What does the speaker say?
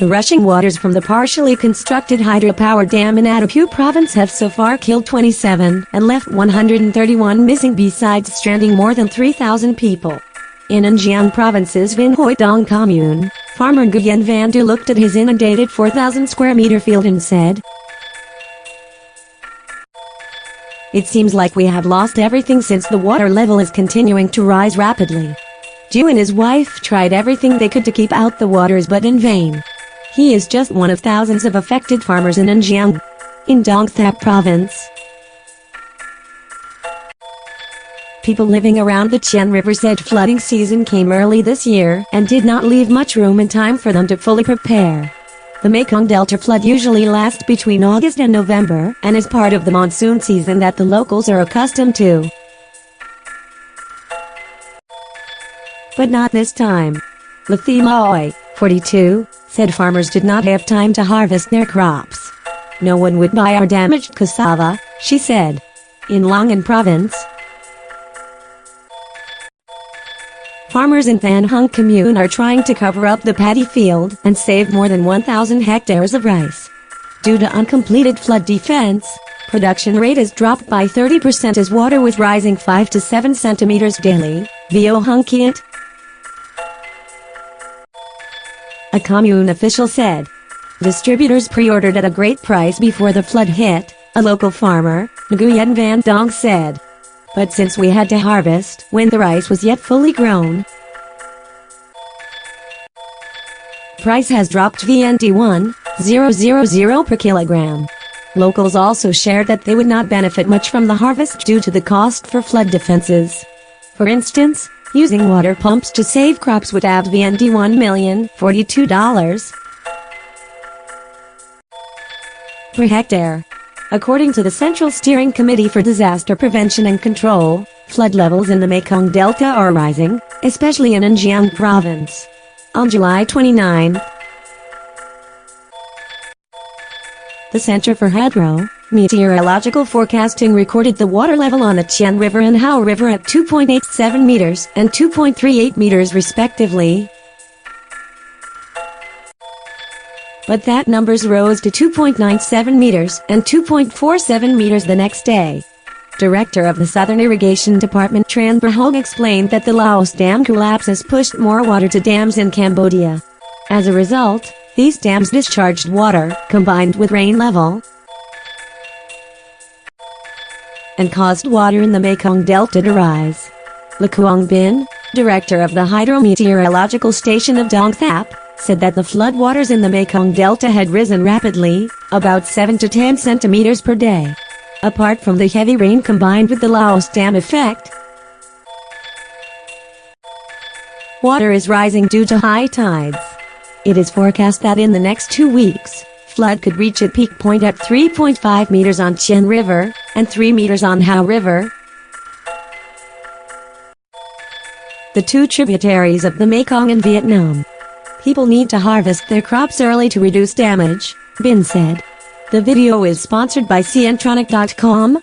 The rushing waters from the partially constructed hydropower dam in Attapeu Province have so far killed 27 and left 131 missing, besides stranding more than 3,000 people. In An Giang Province's Vinh Dong Commune, farmer Nguyen Van Dieu looked at his inundated 4,000 square meter field and said, "It seems like we have lost everything since the water level is continuing to rise rapidly." Dieu and his wife tried everything they could to keep out the waters, but in vain. He is just one of thousands of affected farmers in An Giang, in Dong Thap Province. People living around the Tien River said flooding season came early this year and did not leave much room and time for them to fully prepare. The Mekong Delta flood usually lasts between August and November and is part of the monsoon season that the locals are accustomed to. But not this time. Lathimoi, 42, said farmers did not have time to harvest their crops. "No one would buy our damaged cassava," she said. In Nguyen Province, farmers in Van Hung Commune are trying to cover up the paddy field and save more than 1,000 hectares of rice. Due to uncompleted flood defense, production rate has dropped by 30% as water was rising 5 to 7 centimeters daily, Vo Hung Kiat. A commune official said. Distributors pre-ordered at a great price before the flood hit, a local farmer, Nguyen Van Dieu, said. But since we had to harvest when the rice was yet fully grown, price has dropped VND 1,000 per kilogram. Locals also shared that they would not benefit much from the harvest due to the cost for flood defenses. For instance, using water pumps to save crops would add VND $1,042 per hectare. According to the Central Steering Committee for Disaster Prevention and Control, flood levels in the Mekong Delta are rising, especially in An Giang Province. On July 29, the Center for Hydrometeorological Forecasting recorded the water level on the Tien River and Hao River at 2.87 meters and 2.38 meters respectively. But that numbers rose to 2.97 meters and 2.47 meters the next day. Director of the Southern Irrigation Department Tran River explained that the Laos dam collapse has pushed more water to dams in Cambodia. As a result, these dams discharged water, combined with rain level, and caused water in the Mekong Delta to rise. Quang Bin, director of the Hydrometeorological Station of Dong Thap, said that the floodwaters in the Mekong Delta had risen rapidly, about 7 to 10 centimeters per day. Apart from the heavy rain combined with the Laos dam effect, water is rising due to high tides. It is forecast that in the next 2 weeks, flood could reach a peak point at 3.5 meters on Tien River and 3 meters on Hao River, the two tributaries of the Mekong in Vietnam. People need to harvest their crops early to reduce damage, Bin said. The video is sponsored by Cientronic.com.